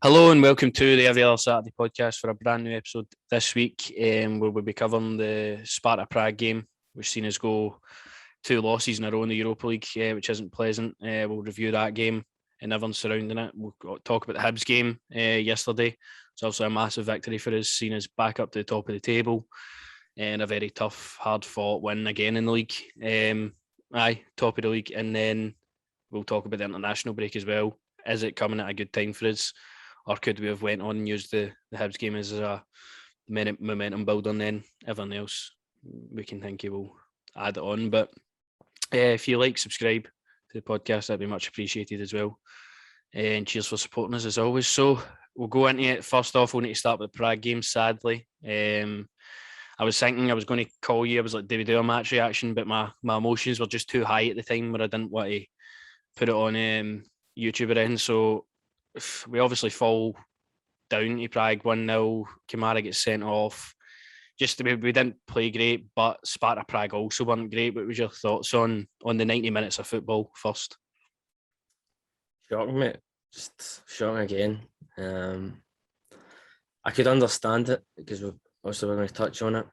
Hello and welcome to the Every Other Saturday podcast for a brand new episode this week. Where we'll be covering the Sparta Prague game, which seen us go two losses in a row in the Europa League, which isn't pleasant. We'll review that game and everything surrounding it. We'll talk about the Hibs game yesterday. It's also a massive victory for us, seeing us back up to the top of the table and a very tough, hard-fought win again in the league. Top of the league. And then we'll talk about the international break as well. Is it coming at a good time for us? Or could we have went on and used the Hibs game as a momentum builder, and then everything else we can think it will add it on. But if you like, subscribe to the podcast, that'd be much appreciated as well. And cheers for supporting us as always. So we'll go into it. First off, we'll need to start with the Prague game, sadly. I was thinking I was going to call you. I was like, do we do a match reaction? But my emotions were just too high at the time where I didn't want to put it on YouTube or anything. So we obviously fall down to Prague 1-0. Kamara gets sent off. We didn't play great, but Sparta Prague also weren't great. What was your thoughts on the 90 minutes of football first? Shocking, mate. Just shocking again. I could understand it because we're going to touch on it.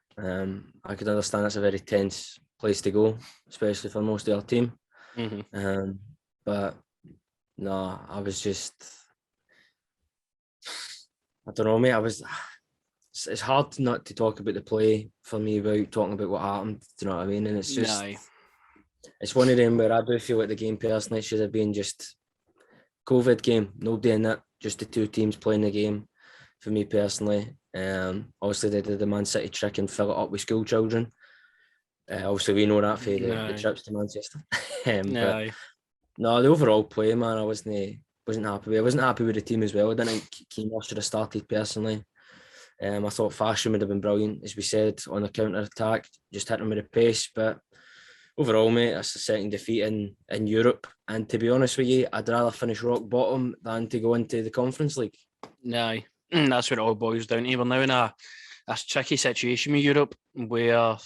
I could understand it's a very tense place to go, especially for most of our team. Mm-hmm. But no, I was just, I don't know, mate. It's hard not to talk about the play for me without talking about what happened. Do you know what I mean? And it's just, It's one of them where I do feel like the game personally should have been just COVID game, nobody in it, just the two teams playing the game. For me personally, obviously they did the Man City trick and fill it up with school children. Obviously we know that for the trips to Manchester. But no, the overall play, man, I wasn't happy with. I wasn't happy with the team as well. I didn't think Keane should have started personally. I thought Fashion would have been brilliant, as we said, on the counter attack, just hitting him with the pace. But overall, mate, that's the second defeat in Europe. And to be honest with you, I'd rather finish rock bottom than to go into the Conference League. No, that's what it all boils down to. We're now in a tricky situation with Europe where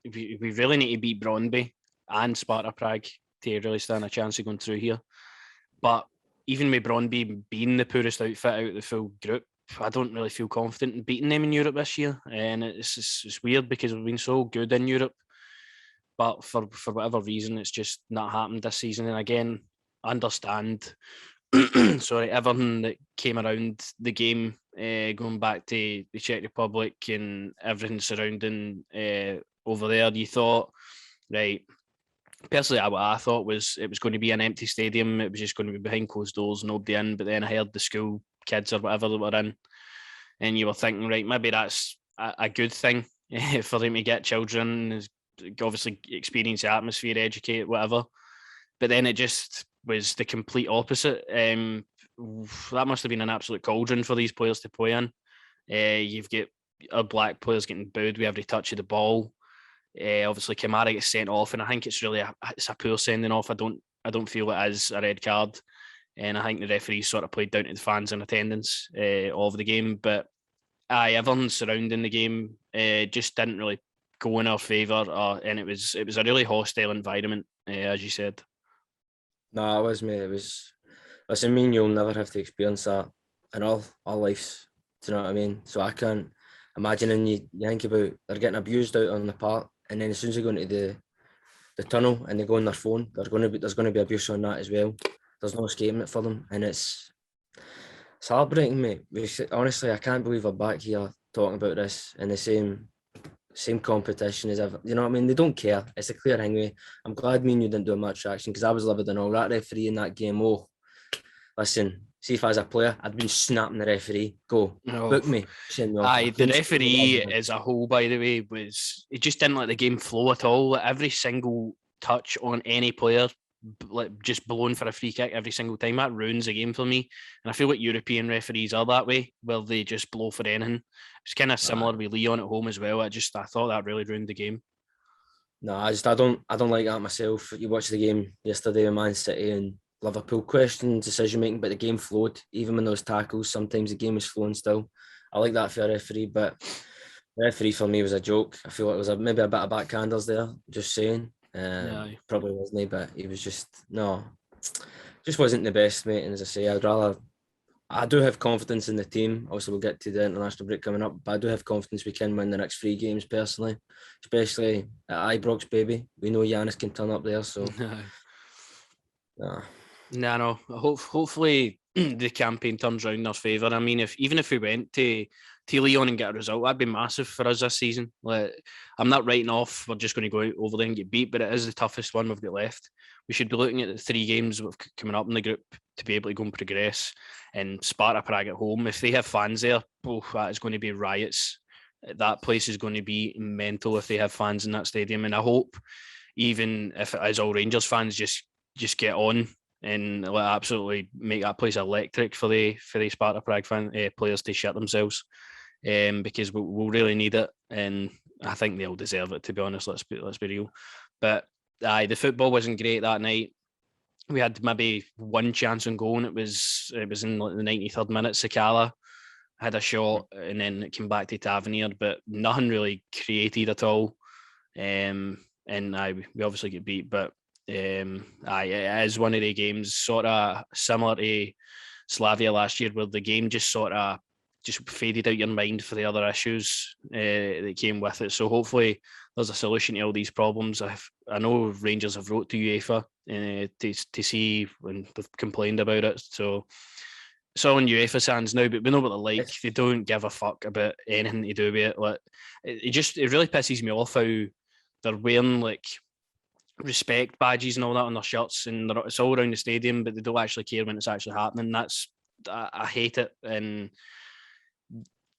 we really need to beat Brøndby and Sparta Prague to really stand a chance of going through here. But even with Brøndby being the poorest outfit out of the full group, I don't really feel confident in beating them in Europe this year. And it's weird because we've been so good in Europe. But for whatever reason, it's just not happened this season. And again, I understand everything that came around the game, going back to the Czech Republic and everything surrounding over there. You thought, right, personally, what I thought was it was going to be an empty stadium. It was just going to be behind closed doors, nobody in. But then I heard the school kids or whatever that were in, and you were thinking, right, maybe that's a good thing for them to get children, obviously experience the atmosphere, educate, whatever. But then it just was the complete opposite. That must have been an absolute cauldron for these players to play in. You've got our black players getting booed with every touch of the ball. Obviously, Kamara gets sent off, and I think it's really a poor sending off. I don't feel it is a red card, and I think the referees sort of played down to the fans in attendance of the game. But everything surrounding the game just didn't really go in our favour, and it was a really hostile environment, as you said. No, it was, mate. It was. Listen, me and you'll never have to experience that in all our lives. Do you know what I mean? So I can't imagine. And you think about they're getting abused out on the park, and then as soon as they go into the tunnel and they go on their phone, there's going to be abuse on that as well. There's no escaping it for them, and it's heartbreaking, mate. Honestly, I can't believe we're back here talking about this in the same competition as ever. You know what I mean? They don't care. It's a clear thing. I'm glad me and you didn't do a match action because I was livid and all. That referee in that game, listen, see if I was a player, I'd been snapping the referee. Book me. The referee as a whole, by the way, it just didn't let the game flow at all. Every single touch on any player, just blown for a free kick every single time. That ruins the game for me. And I feel like European referees are that way, where they just blow for anything. It's kind of similar with Leon at home as well. I thought that really ruined the game. No, I don't like that myself. You watched the game yesterday with Man City and Liverpool, questioned decision making, but the game flowed. Even when those tackles, sometimes the game was flowing still. I like that for a referee, but the referee for me was a joke. I feel like it was maybe a bit of backhanders there, just saying. Probably wasn't he, but he was just wasn't the best, mate. And as I say, I'd I do have confidence in the team. Also, we'll get to the international break coming up, but I do have confidence we can win the next 3 games personally, especially at Ibrox, baby. We know Giannis can turn up there, so. No. Hopefully the campaign turns around in our favour. I mean, even if we went to Leon and get a result, that'd be massive for us this season. Like, I'm not writing off we're just going to go out over there and get beat, but it is the toughest one we've got left. We should be looking at the 3 games coming up in the group to be able to go and progress. And Sparta Prague at home, if they have fans there, that is going to be riots. That place is going to be mental if they have fans in that stadium. And I hope, even if it is all Rangers fans, just get on and absolutely make that place electric for the Sparta Prague players to shit themselves, because we'll really need it, and I think they'll deserve it, to be honest. Let's be real. But the football wasn't great that night. We had maybe one chance on goal, and it was in like the 93rd minute. Sakala had a shot, and then it came back to Tavernier, but nothing really created at all. We obviously get beat, but it is one of the games sort of similar to Slavia last year, where the game just sort of faded out your mind for the other issues that came with it. So hopefully there's a solution to all these problems. I know Rangers have wrote to UEFA to see when they've complained about it. So it's all in UEFA's hands now, but we know what they're like. They don't give a fuck about anything to do with it. Like, it really pisses me off how they're wearing like respect badges and all that on their shirts, and it's all around the stadium, but they don't actually care when it's actually happening. I hate it. And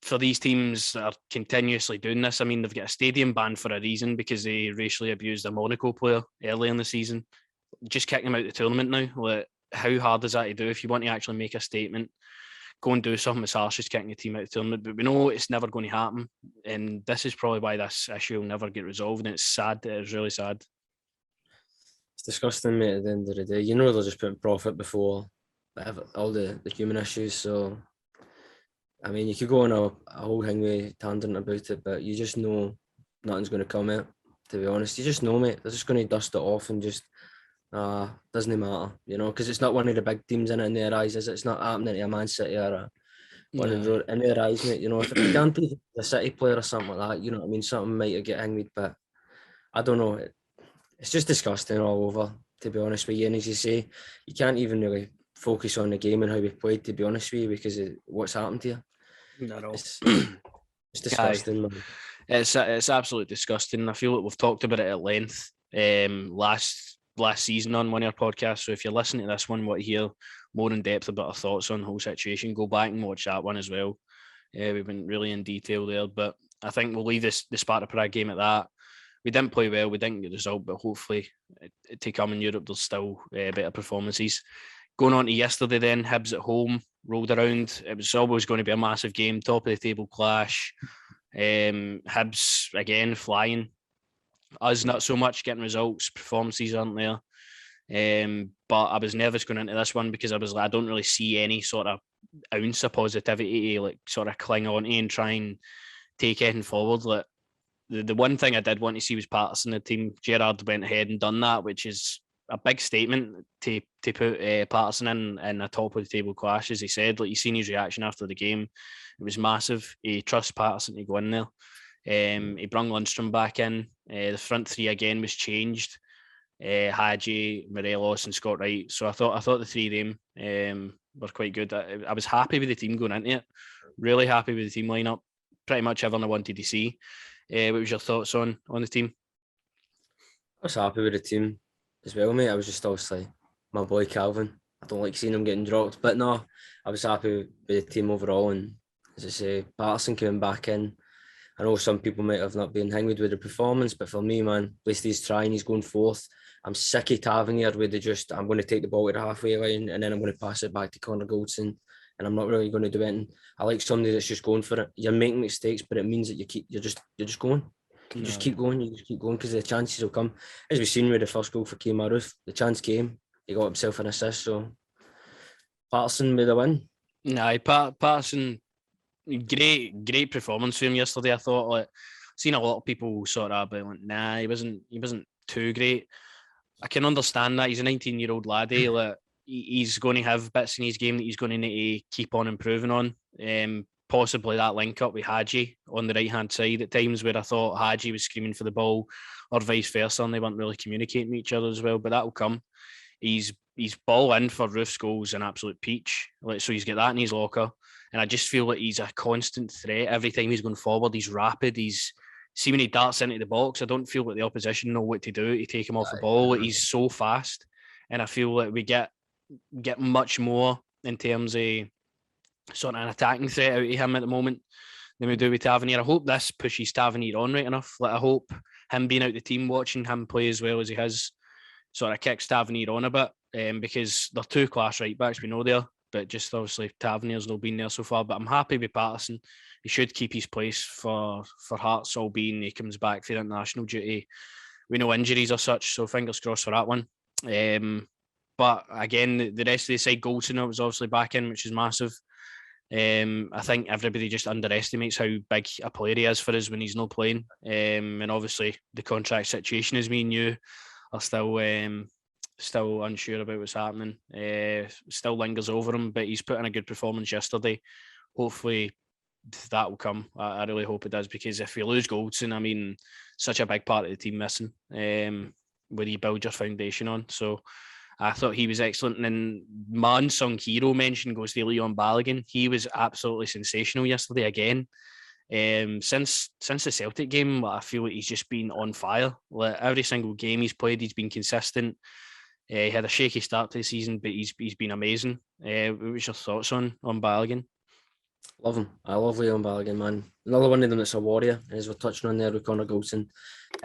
for these teams that are continuously doing this, I mean, they've got a stadium ban for a reason, because they racially abused a Monaco player early in the season. Just kicking him out of the tournament now. Like, how hard is that to do? If you want to actually make a statement, go and do something as harsh as kicking a team out of the tournament. But we know it's never going to happen, and this is probably why this issue will never get resolved, and it's sad. It's really sad. It's disgusting, mate, at the end of the day. You know they're just putting profit before all the human issues. So, I mean, you could go on a whole thing with tangent about it, but you just know nothing's going to come out, to be honest. You just know, mate. They're just going to dust it off and just, doesn't matter, you know, because it's not one of the big teams in it in their eyes, is it? It's not happening to a Man City or one in their eyes, mate. You know, if it can't be a City player or something like that, you know what I mean? Something might get angry, but I don't know. It's just disgusting all over, to be honest with you. And as you say, you can't even really focus on the game and how we played, to be honest with you, because of what's happened to you. Not at all. It's disgusting, man. It's absolutely disgusting. I feel like we've talked about it at length last season on one of our podcasts. So if you're listening to this one, want to hear more in depth about our thoughts on the whole situation, go back and watch that one as well. We've been really in detail there, but I think we'll leave the Sparta Prague game at that. We didn't play well, we didn't get the result, but hopefully to come in Europe, there's still better performances. Going on to yesterday then, Hibs at home, rolled around. It was always going to be a massive game, top of the table clash. Hibs, again, flying. Us, not so much getting results, performances aren't there. But I was nervous going into this one, because I was like, I don't really see any sort of ounce of positivity to like sort of cling on to and try and take anything forward. Like, the one thing I did want to see was Patterson, the team. Gerrard went ahead and done that, which is a big statement to put Patterson in a top of the table clash, as he said. Like, you seen his reaction after the game, it was massive. He trusts Patterson to go in there. He brought Lundstrom back in. The front three again was changed. Hadji, Morelos, and Scott Wright. So I thought the three of them were quite good. I was happy with the team going into it. Really happy with the team lineup. Pretty much everyone I wanted to see. What was your thoughts on the team? I was happy with the team as well, mate. I was just obviously my boy Calvin. I don't like seeing him getting dropped, but no, I was happy with the team overall. And as I say, Patterson coming back in. I know some people might have not been hanged with the performance, but for me, man, at least he's trying, he's going forth. I'm sick of Tavernier with I'm going to take the ball to the halfway line and then I'm going to pass it back to Connor Goldson, and I'm not really going to do anything. I like somebody that's just going for it. You're making mistakes, but it means that you're just going. You just keep going, because the chances will come. As we've seen with the first goal for Kay Maruf, the chance came, he got himself an assist. So Patterson with a win. Nah, Patterson, great performance for him yesterday. I thought, like, seen a lot of people sort of about, like, nah, he wasn't too great. I can understand that. He's a 19-year-old laddie. Like, he's going to have bits in his game that he's going to need to keep on improving on. Possibly that link up with Hadji on the right hand side at times, where I thought Hadji was screaming for the ball, or vice versa, and they weren't really communicating with each other as well. But that will come. He's ball in for Roof's goals, an absolute peach. So he's got that in his locker, and I just feel like he's a constant threat every time he's going forward. He's rapid. See when he darts into the box, I don't feel like the opposition know what to do to take him off the ball. He's so fast, and I feel like we get much more in terms of sort of an attacking threat out of him at the moment than we do with Tavernier. I hope this pushes Tavernier on right enough. I hope him being out the team, watching him play as well as he has, sort of kicks Tavernier on a bit, because they're two class right backs, we know there, but just obviously Tavernier's not been there so far. But I'm happy with Patterson. He should keep his place for Hearts, all being he comes back for international duty. We know injuries are such, so fingers crossed for that one. But again, the rest of the side, Goldson was obviously back in, which is massive. I think everybody just underestimates how big a player he is for us when he's not playing. And obviously the contract situation, as me and you are still unsure about what's happening. Still lingers over him, but he's put in a good performance yesterday. Hopefully that will come. I really hope it does, because if we lose Goldson, I mean, such a big part of the team missing, where you build your foundation on. So I thought he was excellent. And then my unsung hero mention goes to Leon Balogun. He was absolutely sensational yesterday again. Since the Celtic game, I feel like he's just been on fire. Like, every single game he's played, he's been consistent. He had a shaky start to the season, but he's been amazing. What was your thoughts on Balogun? Love him. I love Leon Balogun, man. Another one of them that's a warrior, as we're touching on there with Connor Goldson.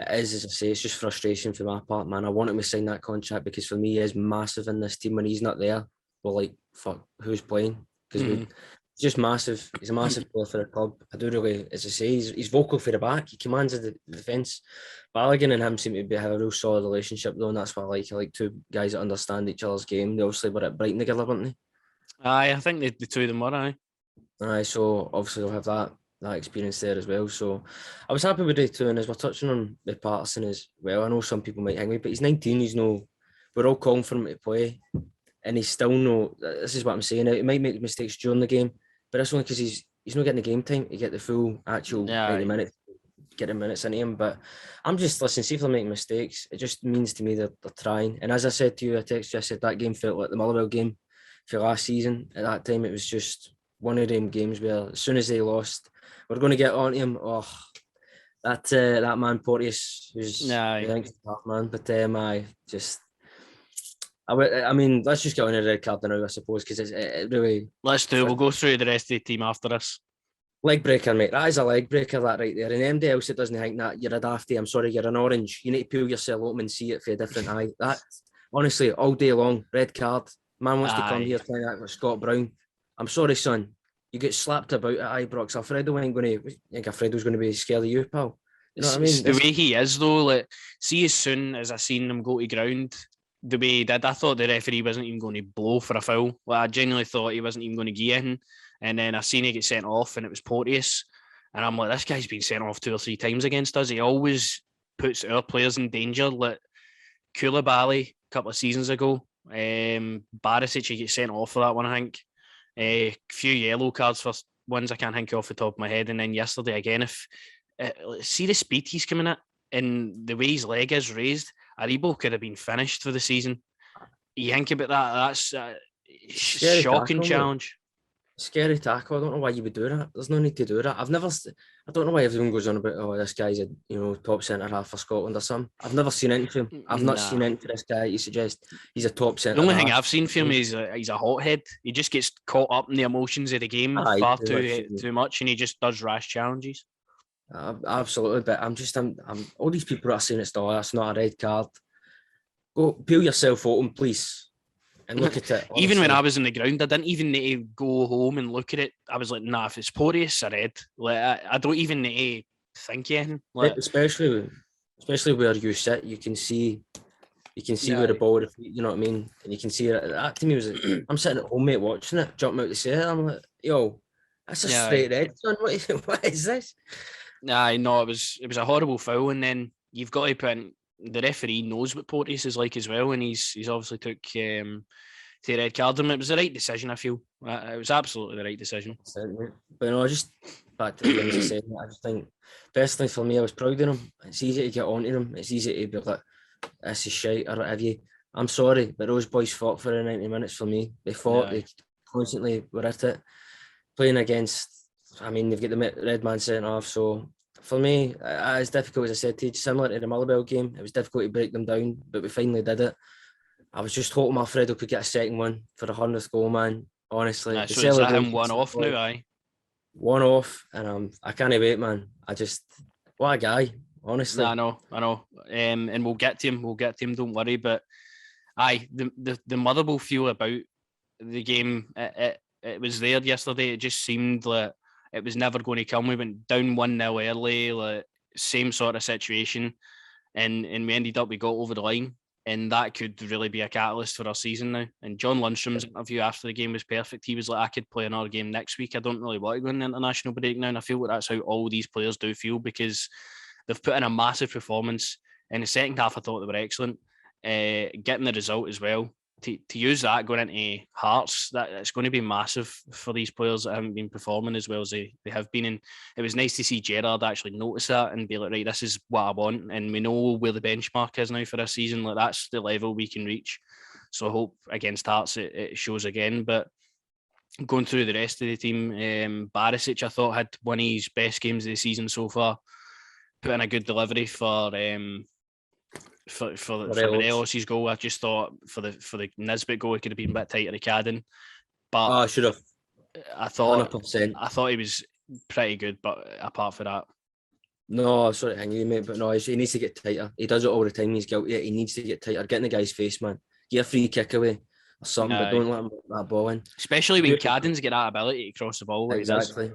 It is, as I say, it's just frustration for my part, man. I want him to sign that contract, because for me, he is massive in this team. When he's not there, we're like, fuck, who's playing? Because he's just massive. He's a massive player for the club. I do really, as I say, he's vocal for the back. He commands the defence. Balogun and him seem to have a real solid relationship, though, and that's what I like. I like two guys that understand each other's game. They obviously were at Brighton together, weren't they? Aye, I think the two of them were, aye. Aye, so obviously they'll have that experience there as well. So I was happy with day two, and as we're touching on with Patterson as well, I know some people might hang me, but he's 19. We're all calling for him to play, and he's still no. This is what I'm saying. He might make mistakes during the game, but that's only because he's not getting the game time to get the full actual 90 minutes, get the minutes into him. But I'm just listening. See if they're making mistakes. It just means to me that they're trying. And as I said to you, I texted you. I said that game felt like the Motherwell game for last season. At that time, it was just one of them games where as soon as they lost, we're going to get on to him. Oh, that man Porteous, who's I think he's a tough man, but I mean, let's just get on the red card now, I suppose, because it really. Let's do. We'll go through the rest of the team after this. Leg breaker, mate. That is a leg breaker, that right there. And anybody else that doesn't think that, you're a dafty. I'm sorry, you're an orange. You need to peel yourself open and see it for a different eye. That, honestly, all day long, red card. Man wants to come here trying to act like Scott Brown. I'm sorry, son. You get slapped about at Ibrox. Alfredo ain't going to. I think Alfredo's going to be scared of you, pal. You know what I mean? The way he is, though, like, see, as soon as I seen him go to ground, the way he did, I thought the referee wasn't even going to blow for a foul. Like, I genuinely thought he wasn't even going to give in. And then I seen he get sent off, and it was Porteous. And I'm like, this guy's been sent off 2 or 3 times against us. He always puts our players in danger. Like Koulibaly a couple of seasons ago, Barisic, he gets sent off for that one, I think. A few yellow cards for ones I can't think of off the top of my head. And then yesterday again, see the speed he's coming at and the way his leg is raised, Aribo could have been finished for the season. You think about that, that's a shocking challenge. Scary tackle. I don't know why you would do that. There's no need to do that. I don't know why everyone goes on about, oh, this guy's a top centre half for Scotland or something. I've never seen into him. I've not seen into this guy. You suggest he's a top centre. The only thing I've seen for him is he's a hothead. He just gets caught up in the emotions of the game far too much, and he just does rash challenges. Absolutely, but I'm all these people are saying that's not a red card. Go peel yourself open, please. And look at it. Honestly. Even when I was in the ground, I didn't even need to go home and look at it. I was like, nah, if it's Porteous, I red. Like, I don't even need to think anything. Like, especially where you sit, you can see where the ball, you know what I mean? And you can see it. That to me was, I'm sitting at home, mate, watching it, jumping out the set. I'm like, yo, that's a straight red, son. What is this? Nah, no, it was a horrible foul. And then you've got to put in, the referee knows what Porteous is like as well, and he's obviously took to red card him. It was the right decision, I feel. It was absolutely the right decision. But no, just back to the games I said, I just think, personally for me, I was proud of him. It's easy to get onto them. It's easy to be like, this is shite or whatever you. I'm sorry, but those boys fought for the 90 minutes for me. They fought, they constantly were at it. Playing against, I mean, they've got the red man sent off, so for me, it's difficult, as I said to you, similar to the Motherwell game. It was difficult to break them down, but we finally did it. I was just hoping Alfredo could get a second one for the 100th goal, man. Honestly. So is that him one off now, aye? One off, and I can't wait, man. What a guy, honestly. I know. And we'll get to him, don't worry. But aye, the Motherwell feel about the game, it was there yesterday. It just seemed like it was never going to come. We went down 1-0 early, like same sort of situation, and we ended up, we got over the line, and that could really be a catalyst for our season now. And John Lundstrom's interview after the game was perfect. He was like, I could play another game next week. I don't really want to go in the international break now. And I feel like that's how all these players do feel, because they've put in a massive performance. In the second half, I thought they were excellent. Getting the result as well. To use that going into Hearts, it's going to be massive for these players that haven't been performing as well as they have been. And it was nice to see Gerrard actually notice that and be like, right, this is what I want. And we know where the benchmark is now for this season. Like, that's the level we can reach. So I hope against Hearts it shows again. But going through the rest of the team, Barisic, I thought, had one of his best games of the season so far. Put in a good delivery for Morelos' goal. I just thought for the Nisbet goal, it could have been a bit tighter to Cadden. But I should have. I thought 100%. I thought he was pretty good, but apart from that. No, sorry to hang you, mate, but no, he needs to get tighter. He does it all the time. He's guilty. He needs to get tighter. Get in the guy's face, man. Get a free kick away or something, but don't let him put that ball in. Especially when Cadden's got that ability to cross the ball. Exactly.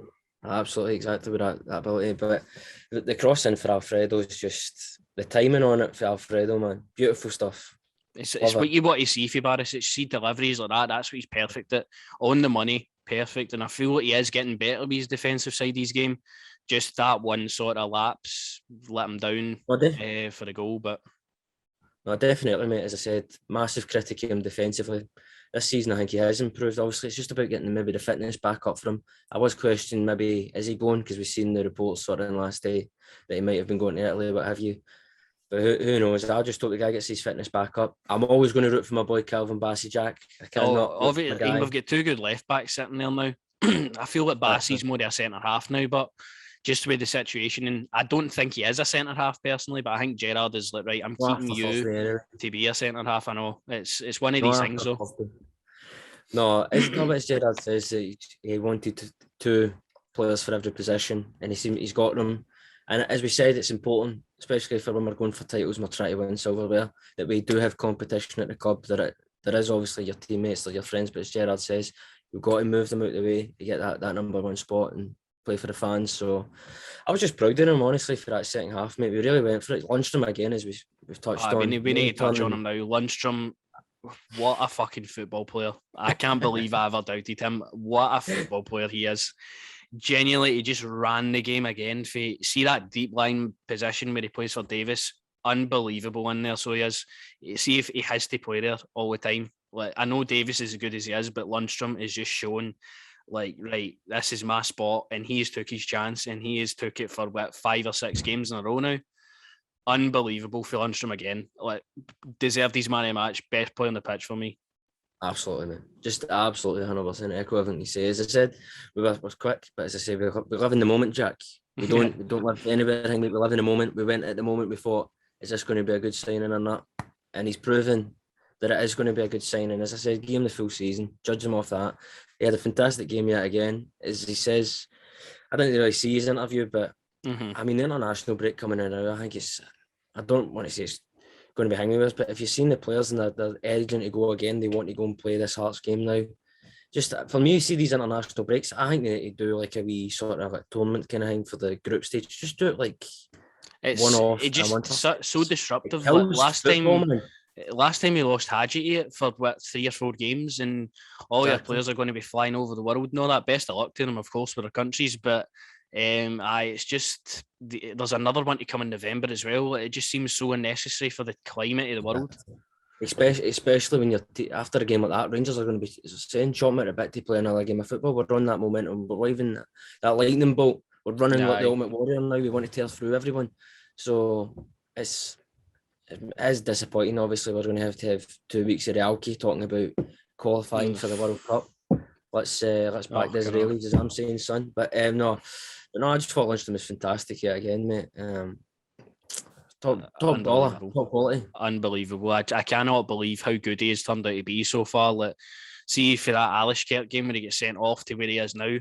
Absolutely, exactly with that ability. But the crossing for Alfredo is just the timing on it for Alfredo, man. Beautiful stuff. It's what you want to see for Barisic. See deliveries like that. That's what he's perfect at. On the money, perfect. And I feel like he is getting better with his defensive side of his game. Just that one sort of lapse let him down for the goal. But no, definitely, mate. As I said, massive critic of him defensively. This season, I think he has improved. Obviously, it's just about getting maybe the fitness back up for him. I was questioning maybe, is he going? Because we've seen the reports sort of in last day that he might have been going to Italy, what have you. But who knows? I just hope the guy gets his fitness back up. I'm always going to root for my boy Calvin Bassey, Jack. I cannot. Obviously, we've got two good left backs sitting there now. I feel like Bassey's more of a centre half now, but just with the situation, and I don't think he is a centre half personally, but I think Gerrard is like, right, I'm keeping you to be a centre half. I know it's one of these things though. No, it's not what Gerrard says that he wanted two players for every position, and he's got them. And as we said, it's important, especially for when we're going for titles and we're trying to win silverware, that we do have competition at the club. There is obviously your teammates, they're your friends, but as Gerrard says, we've got to move them out of the way to get that number one spot and play for the fans. So I was just proud of him, honestly, for that second half, mate. We really went for it. Lundstrom again, as we've touched on. We need to touch on him now. Lundstrom, what a fucking football player. I can't believe I ever doubted him. What a football player he is. Genuinely, he just ran the game again. See that deep line position where he plays for Davis? Unbelievable in there. So he is. See if he has to play there all the time. Like, I know Davis is as good as he is, but Lundstrom is just showing, like, right, this is my spot, and he has took his chance, and he has took it for 5 or 6 games in a row now. Unbelievable for Lundstrom again. Like, deserved his man of the match, best player on the pitch for me. Absolutely, man. Just absolutely 100% echo everything you say. As I said, we were quick, but as I say, we live in the moment, Jack. We don't live anywhere. We live in the moment. We went at the moment. We thought, is this going to be a good signing or not? And he's proven that it is going to be a good signing. As I said, give him the full season. Judge him off that. He had a fantastic game yet again. As he says, I didn't really see his interview, but I mean, the international break coming in now, I think I don't want to say it's going to be hanging with us, but if you've seen the players and they're urging to go again, they want to go and play this Hearts game now. Just for me, you see these international breaks, I think they need to do like a wee sort of like tournament kind of thing for the group stage. Just do it like one off. It's just so disruptive. Last time we lost Hadji for 3 or 4 games, and all your players are going to be flying over the world and all that. Best of luck to them, of course, with their countries, but it's just there's another one to come in November as well. It just seems so unnecessary for the climate of the world. Especially when you're after a game like that, Rangers are going to be saying chomping at a bit to play another game of football. We're on that momentum. We're leaving that lightning bolt. We're running like the Ultimate Warrior now. We want to tear through everyone. So it is disappointing. Obviously, we're going to have 2 weeks of reality talking about qualifying for the World Cup. Let's back the Israelis, as I'm saying, son. But no, I just thought Lundstram was fantastic yet again, mate. Top baller, top quality. Unbelievable. I cannot believe how good he has turned out to be so far. Like, see, for that Alishkert game where he gets sent off to where he is now,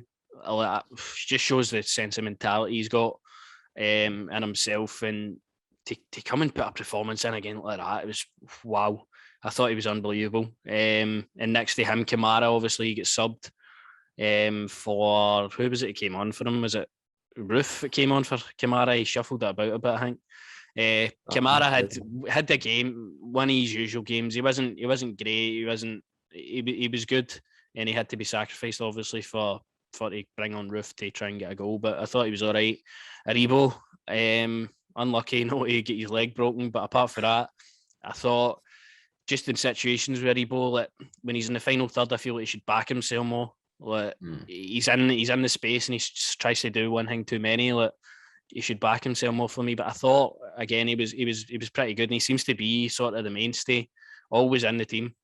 just shows the sense of mentality he's got in himself. And to come and put a performance in again like that, it was wow. I thought he was unbelievable. And next to him, Kamara, obviously, he gets subbed for, who was it who came on for him? Was it Roof that came on for Kamara? He shuffled it about a bit, I think. Kamara had the game, one of his usual games. He wasn't great. He was good, and he had to be sacrificed obviously for to bring on Roof to try and get a goal. But I thought he was all right. Aribo, unlucky not to get his leg broken, but apart from that, I thought just in situations where Aribo, like when he's in the final third, I feel like he should back himself more. Like he's in the space and he tries to do one thing too many. Like he should back himself more for me. But I thought again he was pretty good, and he seems to be sort of the mainstay, always in the team.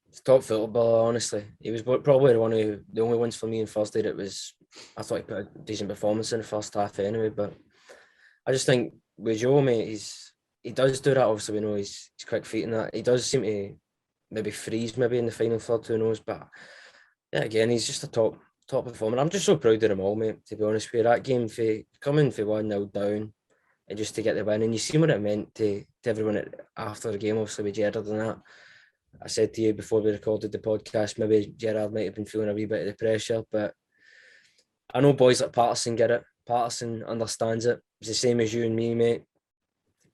It's top footballer, honestly. He was probably the only ones for me on Thursday that was, I thought he put a decent performance in the first half anyway. But I just think with Joe, mate, he does do that. Obviously, we know he's quick feet and that. He does seem to maybe freeze in the final third, who knows. But yeah, again, he's just a top performer. I'm just so proud of them all, mate, to be honest with you. That game, for coming for 1-0 down and just to get the win, and you see what it meant to everyone after the game, obviously with Gerrard and that. I said to you before we recorded the podcast, maybe Gerrard might have been feeling a wee bit of the pressure, but I know boys like Patterson get it. Patterson understands it. It's the same as you and me, mate.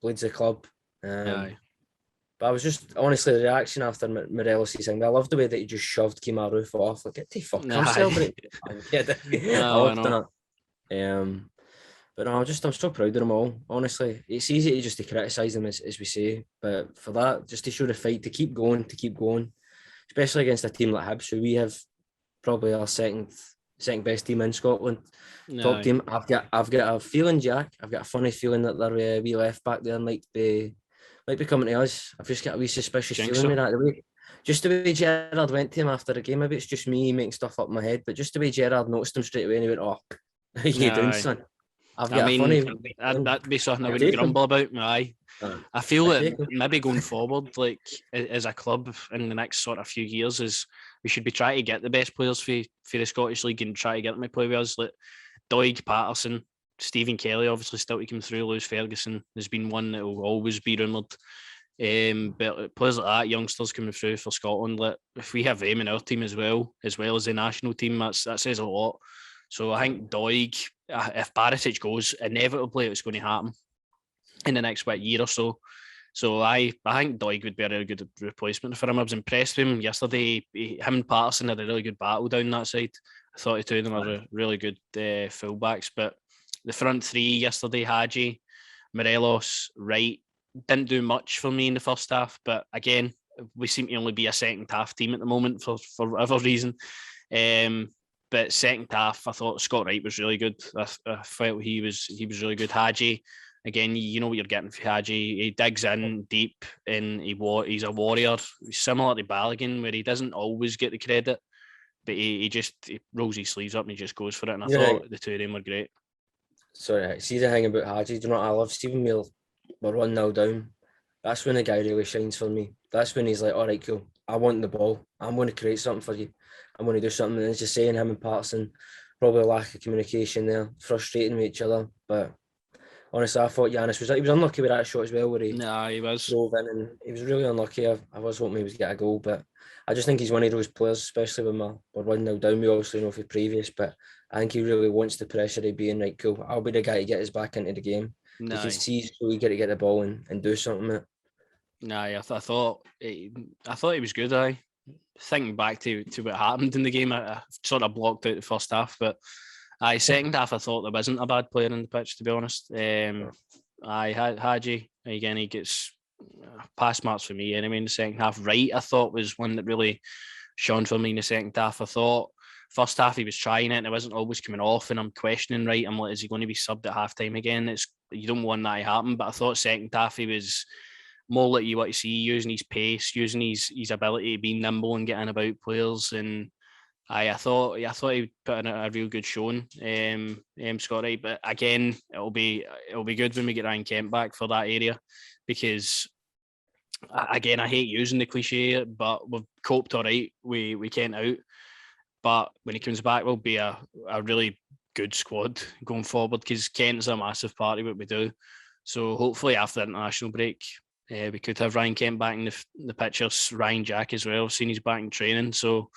Bleeds the club. But I was just, honestly, the reaction after Morelos' thing, I loved the way that he just shoved Kemar Roof off. Like, get the fuck, come celebrate. I loved that. But no, I'm so proud of them all. Honestly, it's easy to criticise them, as we say, but for that, just to show the fight, to keep going, especially against a team like Hibs, who we have probably our second best team in Scotland, top team. I've got a feeling, Jack. I've got a funny feeling that their wee left back there might be coming to us. I've just got a wee suspicious feeling with that. The way Gerrard went to him after the game. Maybe it's just me making stuff up in my head, but just the way Gerrard noticed him straight away and he went, "Oh, how you doing, son?" That'd be something I wouldn't grumble about. I feel that maybe going forward, like as a club in the next sort of few years, is we should be trying to get the best players for the Scottish League and try to get them to play with us. Like Doig, Patterson, Stephen Kelly, obviously still to come through. Lewis Ferguson has been one that will always be rumoured. But players like that, youngsters coming through for Scotland, like if we have them in our team as well as the national team, that says a lot. So I think Doig, if Barisic goes, inevitably it's going to happen in the next year or so. So I think Doig would be a really good replacement for him. I was impressed with him yesterday. Him and Patterson had a really good battle down that side. I thought the two of them were really good fullbacks. But the front three yesterday, Hadji, Morelos, Wright, didn't do much for me in the first half. But again, we seem to only be a second half team at the moment for whatever reason. But second half, I thought Scott Wright was really good. I felt he was really good. Hadji, again, you know what you're getting for Hadji. He digs in deep, and he's a warrior. Similar to Balogun, where he doesn't always get the credit, but he rolls his sleeves up and he just goes for it. And I thought the two of them were great. Sorry, see the thing about Hadji. Do you know what I love? Stephen Meal, we're 1-0 down. That's when the guy really shines for me. That's when he's like, all right, cool. I want the ball. I'm going to create something for you. I'm going to do something. And it's just saying him and Patterson, probably a lack of communication there, frustrating with each other. But honestly, I thought Giannis he was unlucky with that shot as well, where he was drove in, and he was really unlucky. I was hoping he was get a goal, but I just think he's one of those players, especially when we're 1-0 down. We obviously know for previous, but I think he really wants the pressure of being right, cool, I'll be the guy to get us back into the game. You can see he's so eager to get the ball and do something with it. I thought he was good. Thinking back to what happened in the game, I sort of blocked out the first half, but second half I thought there wasn't a bad player in the pitch, to be honest. Hadji, again, he gets pass marks for me anyway in the second half. Wright, I thought, was one that really shone for me in the second half. I thought first half he was trying it and it wasn't always coming off, and I'm questioning Wright. I'm like, is he going to be subbed at half time again? You don't want that to happen, but I thought second half he was more like you want to see, using his pace, using his ability to be nimble and getting about players. And I thought he put in a real good showing, Scott Wright. But again, it'll be good when we get Ryan Kent back for that area, because again, I hate using the cliche, but we've coped all right. We Kent out, but when he comes back, we'll be a really good squad going forward, because Kent's a massive part of what we do. So hopefully after the international break, we could have Ryan Kent back in the pictures. Ryan Jack as well. I've seen he's back in training, so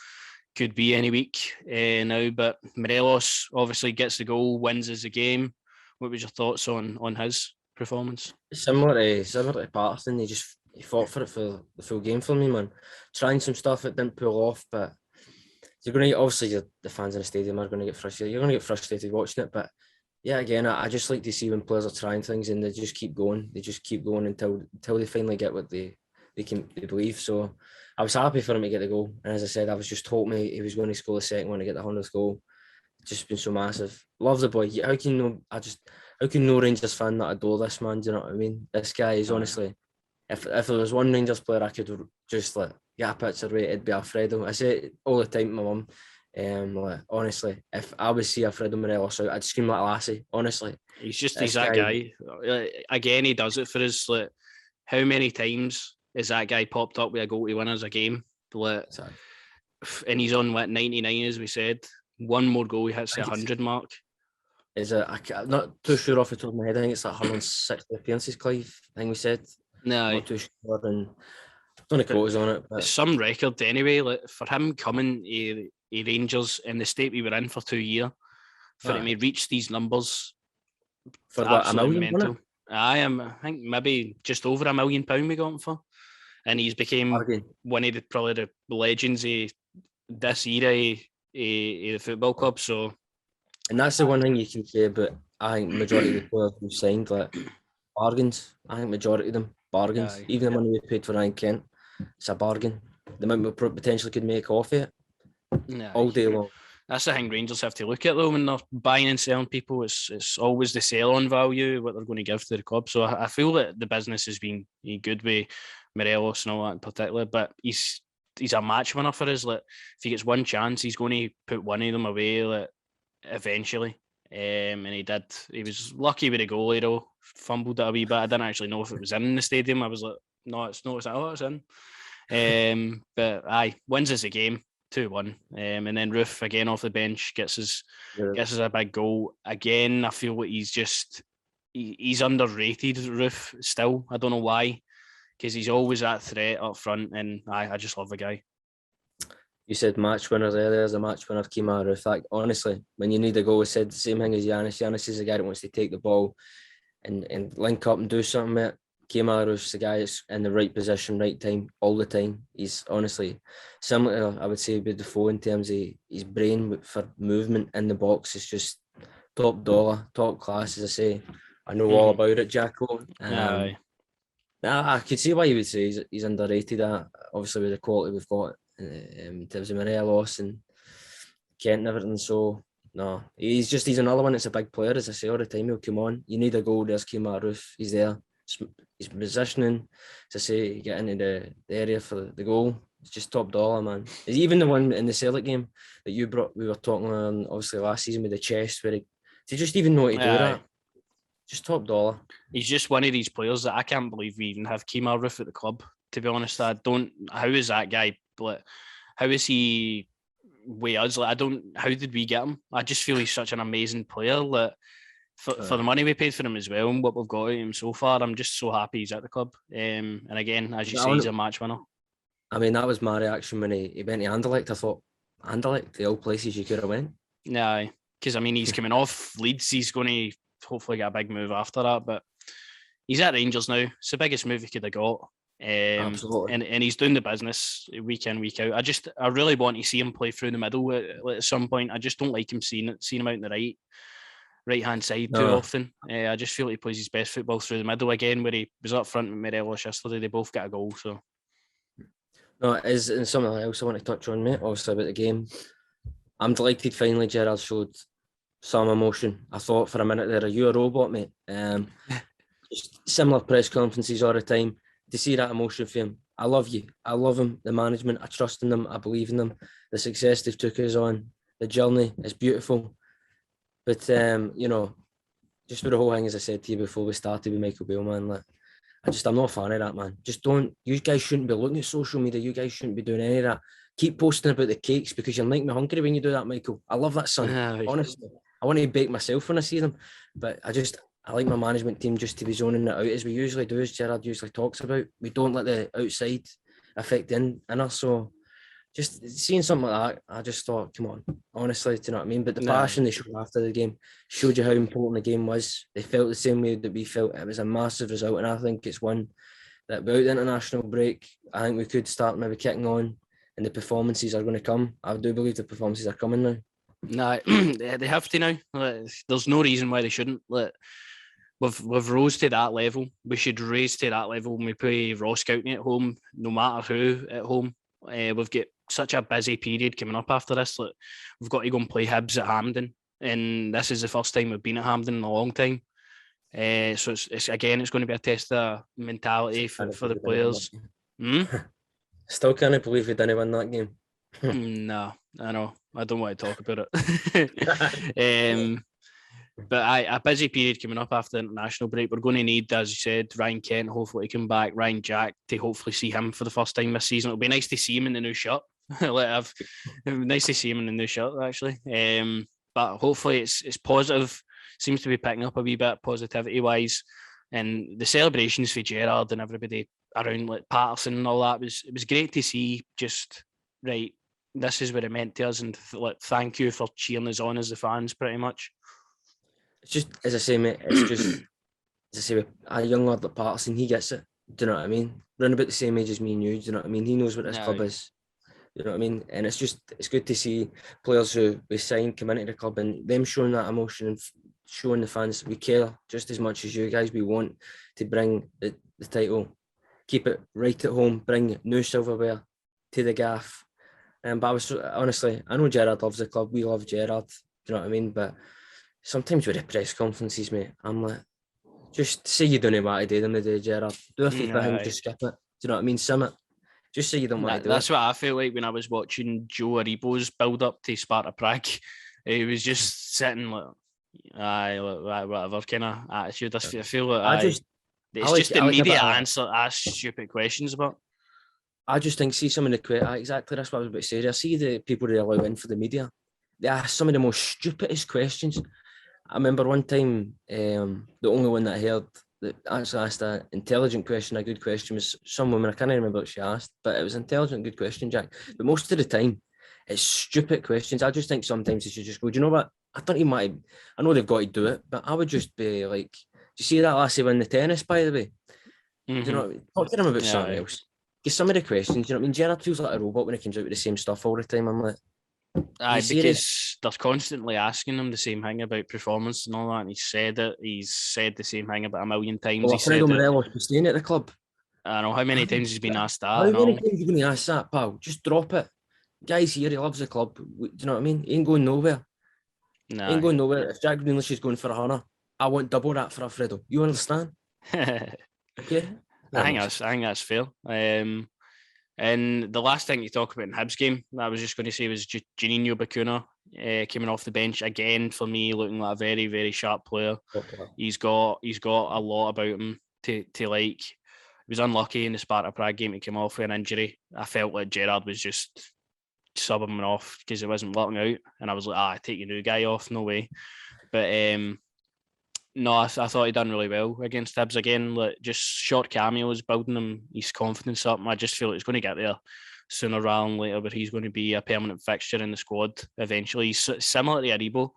could be any week now. But Morelos obviously gets the goal, wins us the game. What was your thoughts on his performance? Similar to Patterson, he fought for it for the full game for me, man. Trying some stuff that didn't pull off, but you're going to obviously the fans in the stadium are going to get frustrated. You're going to get frustrated watching it, but yeah, again, I just like to see when players are trying things and they just keep going. They just keep going until they finally get what they believe. So I was happy for him to get the goal, and as I said, I was just hoping he was going to score the second one to get the 100th goal. It's just been so massive. Love the boy. How can no Rangers fan not adore this man? Do you know what I mean? This guy is honestly, if there was one Rangers player I could just get a picture with, it'd be Alfredo. I say it all the time to my mum. Honestly, if I would see Alfredo Morelos out, I'd scream like a lassie. Honestly, he's that guy. Again, he does it for us. How many times has that guy popped up with a goal to win us a game? And he's on 99, as we said. One more goal, he hits the 100 mark. I'm not too sure off the top of my head. I think it's 160 appearances, Clive. I think we said. No, I'm not too sure, and don't have quotas on it. But some record anyway. For him coming Rangers in the state we were in for 2 years, for him to reach these numbers, for what, $1 million, mental. I think maybe just over £1 million we got him for, and he's became one of probably the legends of this era of the football club. So, and that's the one thing you can say about, I think, majority of the players who signed, bargains. I think majority of them bargains. Even the money we paid for Ryan Kent, it's a bargain. The amount we potentially could make off it all day long. That's the thing Rangers have to look at, though, when they're buying and selling people. It's always the sell-on value, what they're going to give to the club. So I feel that the business has been good with Morelos and all that in particular, but he's a match winner for us. If he gets one chance, he's going to put one of them away eventually. And he did. He was lucky with the goalie, though. Fumbled it a wee bit. I didn't actually know if it was in the stadium. I was like, no, it's not. It's in. But wins us the game 2-1. And then Roof again off the bench gets us a big goal. Again, I feel like he's underrated, Roof, still. I don't know why, because he's always that threat up front, and I just love the guy. You said match winners earlier. There's a match winner, Kemar Roof. Honestly, when you need a goal, I said the same thing as Giannis. Giannis is the guy that wants to take the ball and link up and do something with it. Kemar Roof's the guy that's in the right position, right time, all the time. He's honestly similar to, I would say, with Defoe in terms of his brain for movement in the box is just top dollar, top class, as I say. I know all about it, Jacko. I could see why you would say he's underrated. Obviously, with the quality we've got in terms of Morelos and Kent and everything. So, no, he's another one that's a big player, as I say all the time. He'll come on. You need a goal, there's Kemar Roof. He's there. His positioning, to say, getting into the area for the goal, it's just top dollar, man. Even the one in the Celtic game that you brought, we were talking on, obviously, last season with the chest, where he just even know how to do that. Just top dollar. He's just one of these players that I can't believe we even have Kemar Roof at the club, to be honest. How is that guy? How is he with us? How did we get him? I just feel he's such an amazing player. For the money we paid for him as well and what we've got out of him so far, I'm just so happy he's at the club. And again, as you say, he's a match winner. I mean, that was my reaction when he went to Anderlecht. I thought, Anderlecht, the old places you could have went. Yeah, because I mean, he's coming off Leeds. He's going to hopefully get a big move after that. But he's at Rangers now. It's the biggest move he could have got. Absolutely. And he's doing the business week in, week out. I really want to see him play through the middle at some point. I just don't like him seeing him out in the right. right-hand side too often. I just feel like he plays his best football through the middle again, where he was up front with Morelos yesterday. They both got a goal, so... No, it is, and something else I want to touch on, mate, obviously about the game. I'm delighted finally Gerrard showed some emotion. I thought for a minute there, are you a robot, mate? Just similar press conferences all the time. To see that emotion for him, I love you. I love him, the management. I trust in them. I believe in them. The success they've took us on, the journey is beautiful. But, just for the whole thing, as I said to you before we started with Michael Beale, man, like, I'm not a fan of that, man. Just don't, you guys shouldn't be looking at social media. You guys shouldn't be doing any of that. Keep posting about the cakes because you'll make me hungry when you do that, Michael. I love that, son. Honestly, I want to bake myself when I see them. But I like my management team just to be zoning it out as we usually do, as Gerrard usually talks about. We don't let the outside affect in us. So just seeing something like that, I just thought, come on, honestly, do you know what I mean? But the passion they showed after the game showed you how important the game was. They felt the same way that we felt. It was a massive result, and I think it's one that without the international break, I think we could start maybe kicking on, and the performances are going to come. I do believe the performances are coming now. No, they have to now. There's no reason why they shouldn't. We've rose to that level. We should raise to that level when we play Ross County at home, no matter who at home. We've got such a busy period coming up after this. We've got to go and play Hibs at Hampden, and this is the first time we've been at Hampden in a long time. So it's going to be a test of mentality for the players. Still can't believe we didn't win that game. No, I know. I don't want to talk about it. But a busy period coming up after the international break. We're going to need, as you said, Ryan Kent hopefully to come back, Ryan Jack to hopefully see him for the first time this season. It'll be nice to see him in the new shirt. Nice to see him in the new shirt actually. But hopefully it's positive. Seems to be picking up a wee bit positivity wise, and the celebrations for Gerrard and everybody around, like Patterson and all that, it was great to see. Just right, this is what it meant to us, and thank you for cheering us on as the fans, pretty much. It's just, as I say, mate, it's just, as I say, a young lad like Patterson, he gets it. Do you know what I mean? Around about the same age as me and you, do you know what I mean? He knows what this club is. You know what I mean? And it's good to see players who we signed come into the club and them showing that emotion and showing the fans we care just as much as you guys. We want to bring the title, keep it right at home, bring new silverware to the gaff. But honestly, I know Gerrard loves the club. We love Gerrard. Do you know what I mean? But sometimes with the press conferences, mate, I'm like, just say you don't want to do them today, Gerrard. Do a FIFA thing, just skip it. Do you know what I mean? Sim it. Just say you don't want to do That's what I feel like when I was watching Joe Aribo's build up to Sparta Prague. He was just sitting like, whatever kind of attitude. I feel like it's just the media ask stupid questions about. I just think, see some of the exactly that's what I was about to say. I see the people they allow in for the media. They ask some of the most stupidest questions. I remember one time, the only one that I heard that actually asked an intelligent question, a good question, was some woman. I can't remember what she asked, but it was an intelligent, good question, Jack. But most of the time, it's stupid questions. I just think sometimes they should just go, do you know what? I don't even want to, I know they've got to do it, but I would just be like, do you see that lassie win the tennis, by the way? Mm-hmm. Do you know what I mean? Talk to them about something else. Because some of the questions, you know what I mean? Gerrard feels like a robot when he comes out with the same stuff all the time. I'm like, because they're constantly asking him the same thing about performance and all that, and he's said the same thing about a million times. Well, Alfredo Morelos was staying at the club. I don't know how many times he's been asked that. How many times are you going to ask that, pal? Just drop it. Guy's here, he loves the club. Do you know what I mean? He ain't going nowhere. No. He ain't going nowhere. If Jack Grealish is going for 100, I want double that for Alfredo. You understand? Okay. I think that's fair. And the last thing you talk about in Hibs game, that I was just going to say, was Juninho Bacuna coming off the bench again for me, looking like a very, very sharp player. Okay. He's got a lot about him to like. He was unlucky in the Sparta Prague game to come off with an injury. I felt like Gerrard was just subbing him off because it wasn't working out, and I was like, take your new guy off, no way. But no, I thought he done really well against Hibs again. Like, just short cameos, building him his confidence up. I just feel like he's going to get there sooner rather than later, but he's going to be a permanent fixture in the squad eventually. He's similar to Aribo,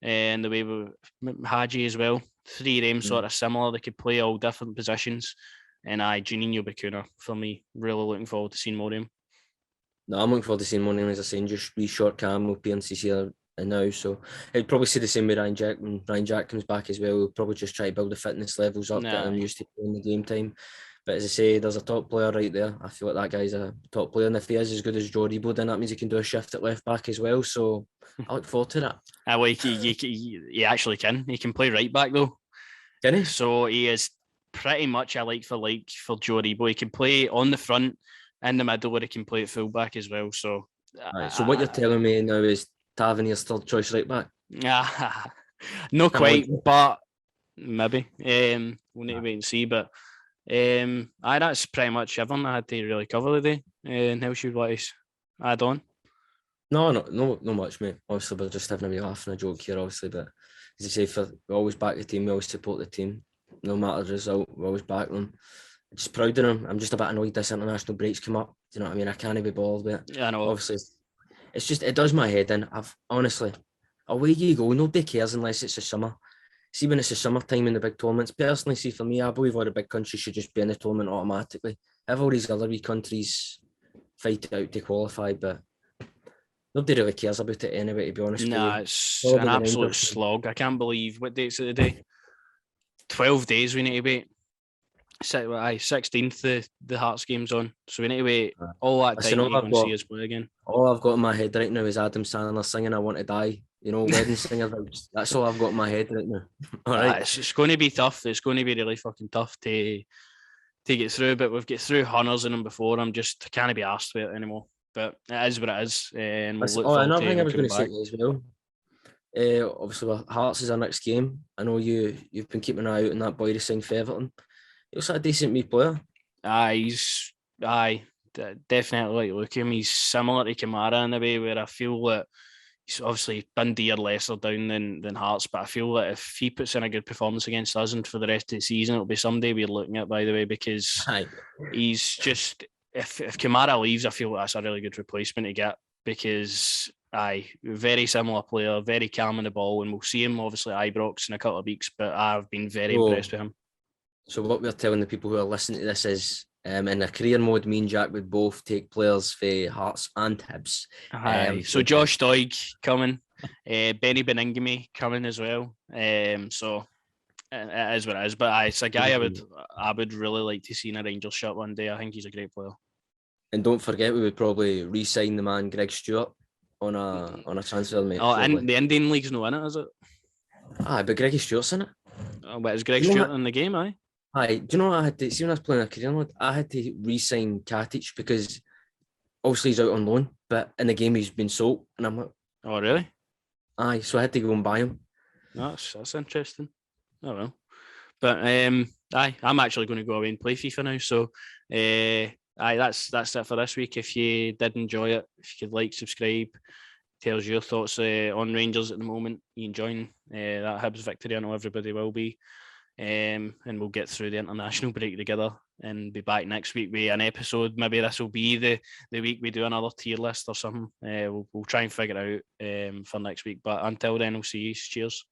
and the way with Haji as well. Three of them sort of similar. They could play all different positions. And Juninho Bacuna for me. Really looking forward to seeing more of him. No, I'm looking forward to seeing more of him, as I say, just be short cameo appearances here and now. So I'd probably say the same with Ryan Jack. When Ryan Jack comes back as well, we'll probably just try to build the fitness levels up, get them used to playing the game time. But as I say, there's a top player right there. I feel like that guy's a top player, and if he is as good as Joe Rebo, then that means he can do a shift at left back as well. So I look forward to that. I like he actually can. He can play right back though. Can he? So he is pretty much a like for Joe Rebo. He can play on the front, in the middle, or he can play at full back as well. So, right, so what you're telling me now is Tavernier's third choice right back? Not quite, but maybe. We'll need to wait and see. But that's pretty much everything I had to really cover today. And how should we add on? No much, mate. Obviously, we're just having a wee laugh and a joke here, obviously. But as I say, we always back the team. We always support the team. No matter the result, we always back them. I'm just proud of them. I'm just a bit annoyed this international break's come up. Do you know what I mean? I can't be bothered with it. Yeah, I know. Obviously, it's just, it does my head in. Honestly, away you go. Nobody cares unless it's the summer. See, when it's the summertime in the big tournaments, personally, see, for me, I believe all the big countries should just be in the tournament automatically. If all these other wee countries fight it out to qualify, but nobody really cares about it anyway, to be honest. Nah, it's an absolute slog. I can't believe what date's it today. 12 days we need to wait. 16th the Hearts game's on, so we need to wait all that time to see us play again. All I've got in my head right now is Adam Sandler singing "I Want to Die." You know, wedding singer vibes. That's all I've got in my head right now. All right, it's going to be tough. It's going to be really fucking tough to get through. But we've got through Hunters in them before. I can't be arsed with it anymore. But it is what it is, and we'll look forward another to thing I was going to back. say as well. Obviously, Hearts is our next game. I know you've been keeping an eye out on that boy to sign for Everton. He looks like a decent wee player. Definitely. Look at him. He's similar to Kamara in a way where I feel that he's obviously been dear lesser down than Hearts, but I feel that if he puts in a good performance against us and for the rest of the season, it'll be somebody we're looking at, by the way, because he's just, if Kamara leaves, I feel that's a really good replacement to get, because very similar player, very calm in the ball, and we'll see him obviously at Ibrox in a couple of weeks, but I've been very impressed with him. So what we're telling the people who are listening to this is, in a career mode, me and Jack would both take players for Hearts and Hibs. So Josh Doig coming, Benny Beningame coming as well. So it is what it is. But it's a guy I would really like to see in a Rangers shirt one day. I think he's a great player. And don't forget, we would probably re-sign the man Greg Stewart on a transfer, mate. Oh, and the Indian League's no in it, is it? But Greggy Stewart's in it. But is Greg Stewart in the game, aye? Aye, do you know what I had to see when I was playing a career mode? I had to re-sign Katic because obviously he's out on loan, but in the game he's been sold, and I'm like, oh really? Aye, so I had to go and buy him. That's interesting. Oh well, but I'm actually going to go away and play FIFA now. So that's it for this week. If you did enjoy it, if you could like, subscribe, tell us your thoughts on Rangers at the moment. You enjoying that Hibs victory? I know everybody will be. And we'll get through the international break together and be back next week with an episode. Maybe this will be the week we do another tier list or something. We'll try and figure it out for next week. But until then, we'll see you. Cheers.